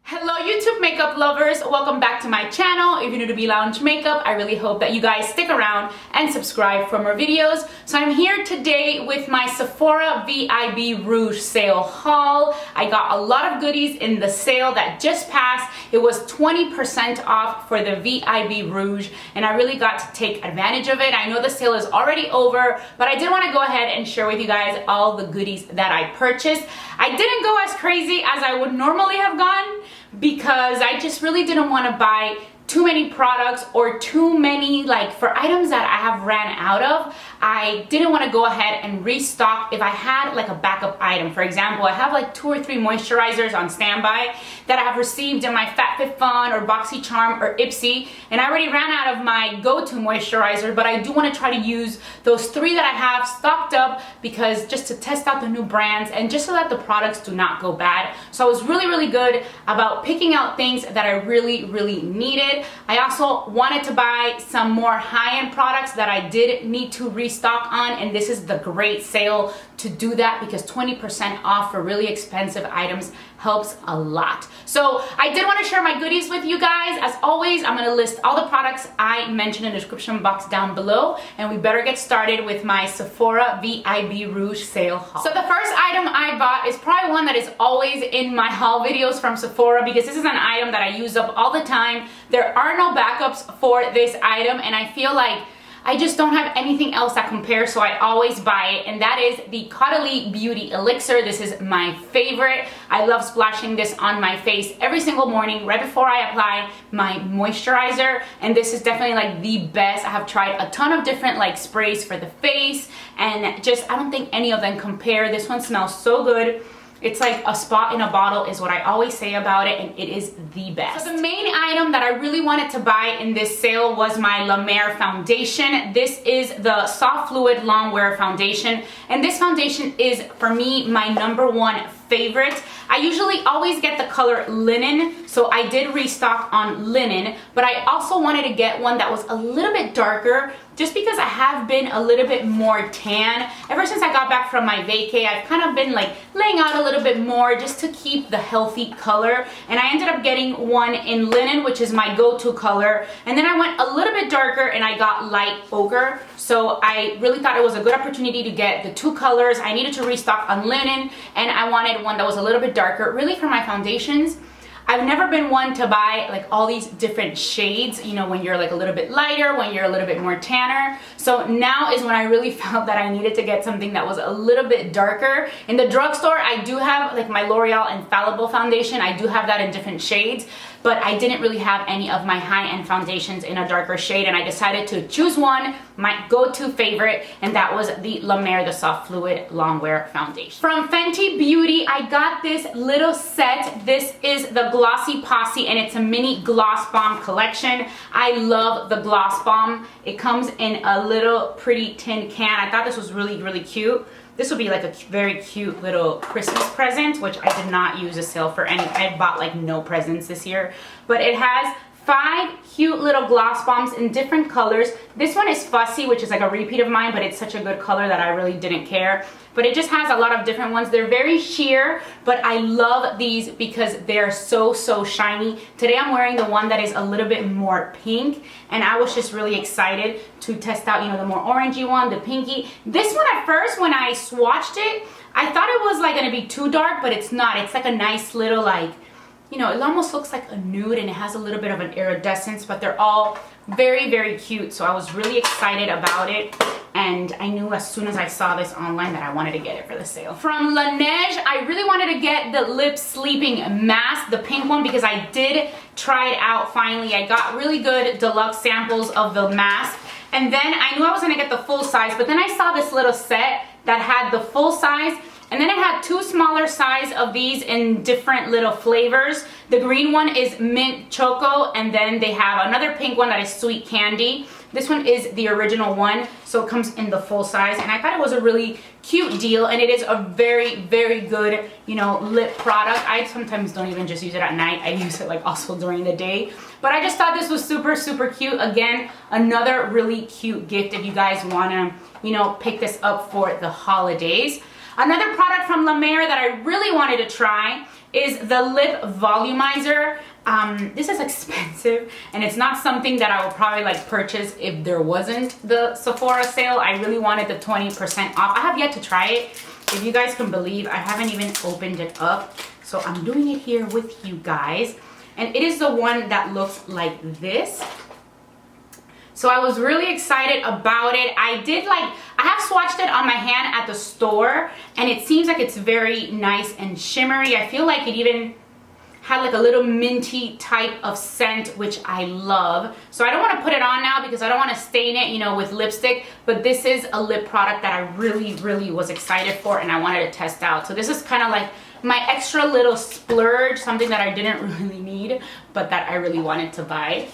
Hello YouTube makeup lovers, welcome back to my channel. If you're new to Be Lounge Makeup, I really hope that you guys stick around and subscribe for more videos. So I'm here today with my Sephora Vib Rouge sale haul. I got a lot of goodies in the sale that just passed. It was 20% off for the Vib Rouge and I really got to take advantage of it. I know the sale is already over, but I did want to go ahead and share with you guys all the goodies that I purchased. I didn't go as crazy as I would normally have gone, because I just really didn't want to buy too many products or too many, like for items that I have ran out of. I didn't want to go ahead and restock if I had like a backup item. For example, I have like 2 or 3 moisturizers on standby that I have received in my FabFitFun or BoxyCharm or Ipsy, and I already ran out of my go-to moisturizer, but I do want to try to use those 3 that I have stocked up, because just to test out the new brands and just so that the products do not go bad. So I was really good about picking out things that I really needed. I also wanted to buy some more high-end products that I did need to restock on, and this is the great sale to do that, because 20% off for really expensive items helps a lot. So I did want to share my goodies with you guys. As always, I'm going to list all the products I mentioned in the description box down below, and we better get started with my Sephora Vib Rouge sale haul. So the first item I bought is probably one that is always in my haul videos from Sephora, because this is an item that I use up all the time. There are no backups for this item, and I feel like I just don't have anything else that compares, so I always buy it, and that is the Caudalie Beauty Elixir. This is my favorite. I love splashing this on my face every single morning right before I apply my moisturizer, and this is definitely like the best. I have tried a ton of different like sprays for the face, and just I don't think any of them compare. This one smells so good. It's like a spot in a bottle is what I always say about it, and it is the best. So the main item that I really wanted to buy in this sale was my La Mer foundation. This is the Soft Fluid Longwear foundation, and this foundation is, for me, my #1 favorite. I usually always get the color linen, so I did restock on linen, but I also wanted to get one that was a little bit darker, just because I have been a little bit more tan. Ever since I got back from my vacay, I've kind of been like laying out a little bit more just to keep the healthy color, and I ended up getting one in linen, which is my go-to color, and then I went a little bit darker and I got light ochre. So I really thought it was a good opportunity to get the 2 colors. I needed to restock on linen, and I wanted one that was a little bit darker. Really, for my foundations, I've never been one to buy like all these different shades, you know, when you're like a little bit lighter, when you're a little bit more tanner. So now is when I really felt that I needed to get something that was a little bit darker. In the drugstore, I do have like my L'Oreal Infallible foundation. I do have that in different shades, but I didn't really have any of my high-end foundations in a darker shade, and I decided to choose one, my go-to favorite, and that was the La Mer, the Soft Fluid Longwear foundation. From Fenty Beauty, I got this little set. This is the Glossy Posse, and it's a mini gloss bomb collection. I love the gloss bomb. It comes in a little pretty tin can. I thought this was really cute. This would be like a very cute little Christmas present, which I did not use a sale for any. I bought like no presents this year, but it has 5 cute little gloss bombs in different colors. This one is Fussy, which is like a repeat of mine, but it's such a good color that I really didn't care. But it just has a lot of different ones. They're very sheer, but I love these because they're so shiny. Today I'm wearing the one that is a little bit more pink, and I was just really excited to test out, you know, the more orangey one, the pinky. This one at first, when I swatched it, I thought it was like gonna be too dark, but it's not. It's like a nice little, like, you know, it almost looks like a nude, and it has a little bit of an iridescence, but they're all very cute. So I was really excited about it, and I knew as soon as I saw this online that I wanted to get it for the sale. From Laneige, I really wanted to get the lip sleeping mask, the pink one, because I did try it out finally. I got really good deluxe samples of the mask, and then I knew I was gonna get the full size, but then I saw this little set that had the full size, and then it had 2 smaller size of these in different little flavors. The green one is mint choco, and then they have another pink one that is sweet candy. This one is the original one, so it comes in the full size, and I thought it was a really cute deal, and it is a very good, you know, lip product. I sometimes don't even just use it at night. I use it like also during the day, but I just thought this was super cute. Again, another really cute gift if you guys want to, you know, pick this up for the holidays. Another product from La Mer that I really wanted to try is the Lip Volumizer. This is expensive, and it's not something that I would probably like purchase if there wasn't the Sephora sale. I really wanted the 20% off. I have yet to try it. If you guys can believe, I haven't even opened it up. So I'm doing it here with you guys. And it is the one that looks like this. So I was really excited about it. I have swatched it on my hand at the store, and it seems like it's very nice and shimmery. I feel like it even had like a little minty type of scent, which I love. So I don't want to put it on now because I don't want to stain it, you know, with lipstick, but this is a lip product that I really was excited for and I wanted to test out. So this is kind of like my extra little splurge, something that I didn't really need, but that I really wanted to buy.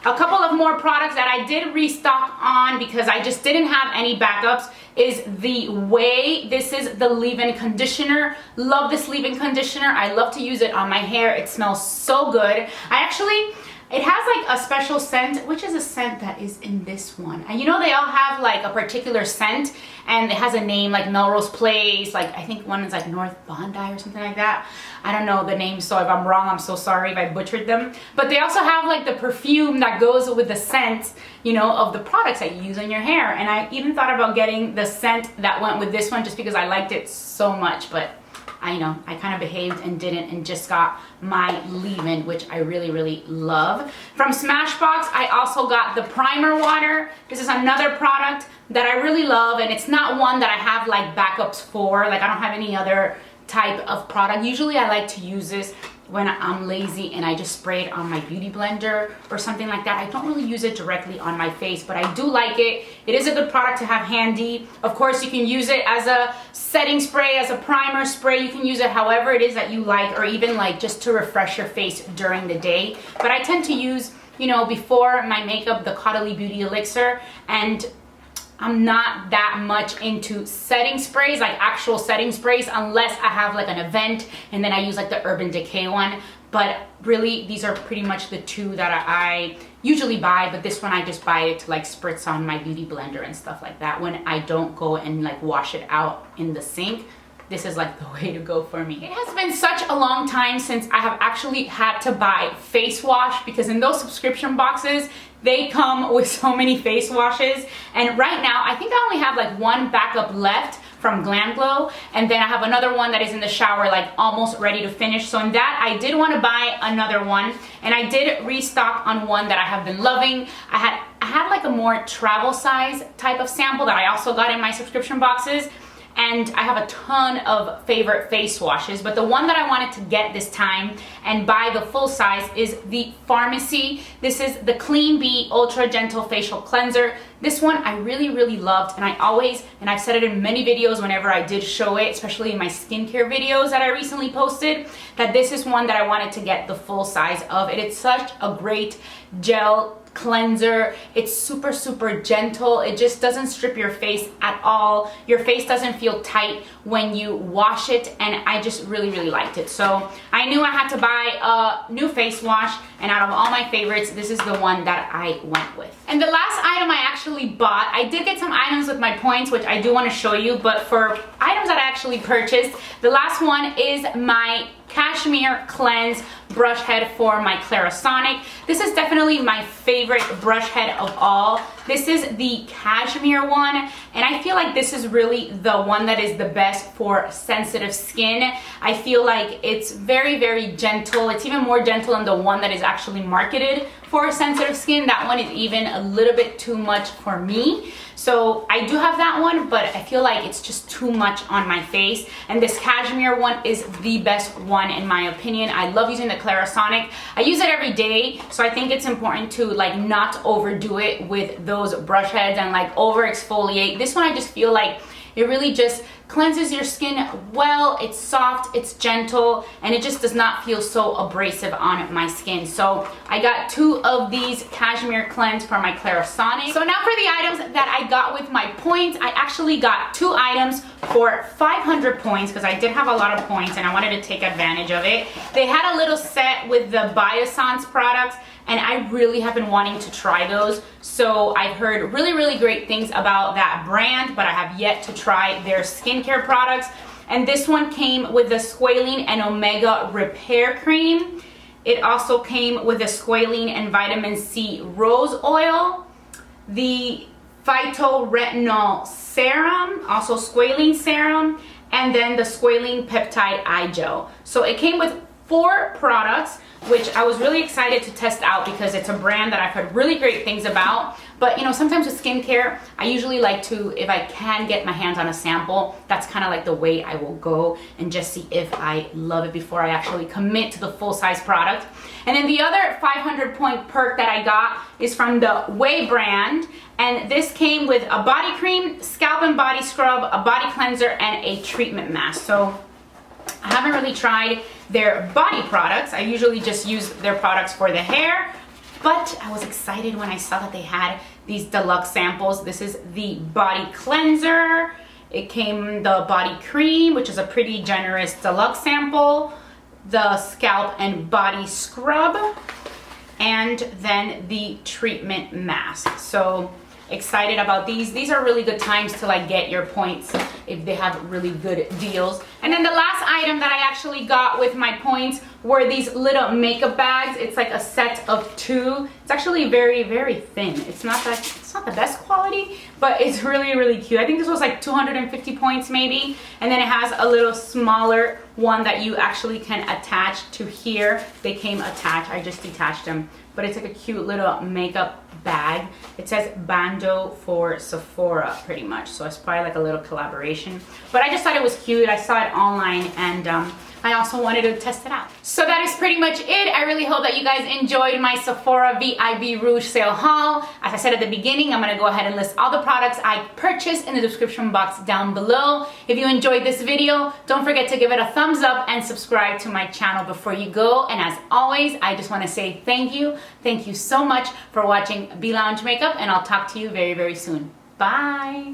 A couple of more products that I did restock on because I just didn't have any backups is the Ouai. This is the leave-in conditioner. Love this leave-in conditioner. I love to use it on my hair. It smells so good. It has like a special scent, which is a scent that is in this one. And you know, they all have like a particular scent and it has a name like Melrose Place, like I think one is like North Bondi or something like that. I don't know the name, so if I'm wrong, I'm so sorry if I butchered them. But they also have like the perfume that goes with the scent, you know, of the products that you use on your hair. And I even thought about getting the scent that went with this one just because I liked it so much, but I kind of behaved and didn't and just got my leave-in, which I really love. From Smashbox, I also got the primer water. This is another product that I really love, and it's not one that I have like backups for. Like I don't have any other type of product. Usually I like to use this when I'm lazy and I just spray it on my beauty blender or something like that. I don't really use it directly on my face, but I do like it. It is a good product to have handy. Of course, you can use it as a setting spray, as a primer spray. You can use it however it is that you like, or even like just to refresh your face during the day. But I tend to use, you know, before my makeup, the Caudalie Beauty Elixir, and I'm not that much into setting sprays, like actual setting sprays, unless I have like an event and then I use like the Urban Decay one. But really, these are pretty much the two that I usually buy, but this one I just buy it to like spritz on my beauty blender and stuff like that when I don't go and like wash it out in the sink. This is like the way to go for me. It has been such a long time since I have actually had to buy face wash, because in those subscription boxes, they come with so many face washes. And right now, I think I only have like one backup left from Glam Glow, and then I have another one that is in the shower, like almost ready to finish. So in that, I did want to buy another one, and I did restock on one that I have been loving. I had like a more travel size type of sample that I also got in my subscription boxes. And I have a ton of favorite face washes, but the one that I wanted to get this time and buy the full size is the Farmacy. This is the Clean Bee Ultra Gentle Facial Cleanser. This one I really loved, and I've said it in many videos whenever I did show it, especially in my skincare videos that I recently posted, that this is one that I wanted to get the full size of. It is such a great gel cleanser. It's super gentle. It just doesn't strip your face at all. Your face doesn't feel tight when you wash it, and I just really liked it. So I knew I had to buy a new face wash, and out of all my favorites, this is the one that I went with. And the last item I actually bought, I did get some items with my points, which I do want to show you, but for items that I actually purchased, the last one is my Cashmere Cleanse brush head for my Clarisonic. This is definitely my favorite brush head of all. This is the Cashmere one, and I feel like this is really the one that is the best for sensitive skin. I feel like it's very gentle. It's even more gentle than the one that is actually marketed for sensitive skin. That one is even a little bit too much for me. So I do have that one, but I feel like it's just too much on my face. And this Cashmere one is the best one in my opinion. I love using the Clarisonic. I use it every day, so I think it's important to like not overdo it with those brush heads and like over exfoliate. This one I just feel like it really just cleanses your skin well. It's soft, it's gentle, and it just does not feel so abrasive on my skin. So I got 2 of these Cashmere Cleanse for my Clarisonic. So now for the items that I got with my points, I actually got 2 items for 500 points because I did have a lot of points and I wanted to take advantage of it. They had a little set with the Biossance products, and I really have been wanting to try those. So I've heard really great things about that brand, but I have yet to try their skincare skincare products. And this one came with the Squalene and Omega Repair Cream. It also came with the Squalene and Vitamin C Rose Oil, the Phytoretinol Serum, also Squalene Serum, and then the Squalene Peptide Eye Gel. So it came with 4 products, which I was really excited to test out because it's a brand that I've heard really great things about. But you know, sometimes with skincare, I usually like to, if I can get my hands on a sample, that's kind of like the way I will go and just see if I love it before I actually commit to the full-size product. And then the other 500-point perk that I got is from the Ouai brand. And this came with a body cream, scalp and body scrub, a body cleanser, and a treatment mask. So I haven't really tried their body products. I usually just use their products for the hair, but I was excited when I saw that they had these deluxe samples. This is the body cleanser. It came the body cream, which is a pretty generous deluxe sample, the scalp and body scrub, and then the treatment mask. So excited about these. These are really good times to like get your points if they have really good deals. And then the last item that I actually got with my points were these little makeup bags. It's like a set of 2. It's actually very, very thin. It's not the best quality, but it's really, really cute. I think this was like 250 points maybe. And then it has a little smaller one that you actually can attach to here. They came attached. I just detached them. But it's like a cute little makeup bag. It says Ban.do for Sephora pretty much. So it's probably like a little collaboration. But I just thought it was cute. I saw it online and I also wanted to test it out. So that is pretty much it. I really hope that you guys enjoyed my Sephora Vib Rouge sale haul. As I said at the beginning, I'm gonna go ahead and list all the products I purchased in the description box down below. If you enjoyed this video, don't forget to give it a thumbs up and subscribe to my channel before you go. And as always, I just wanna say thank you. Thank you so much for watching Be Lounge Makeup, and I'll talk to you very, very soon. Bye.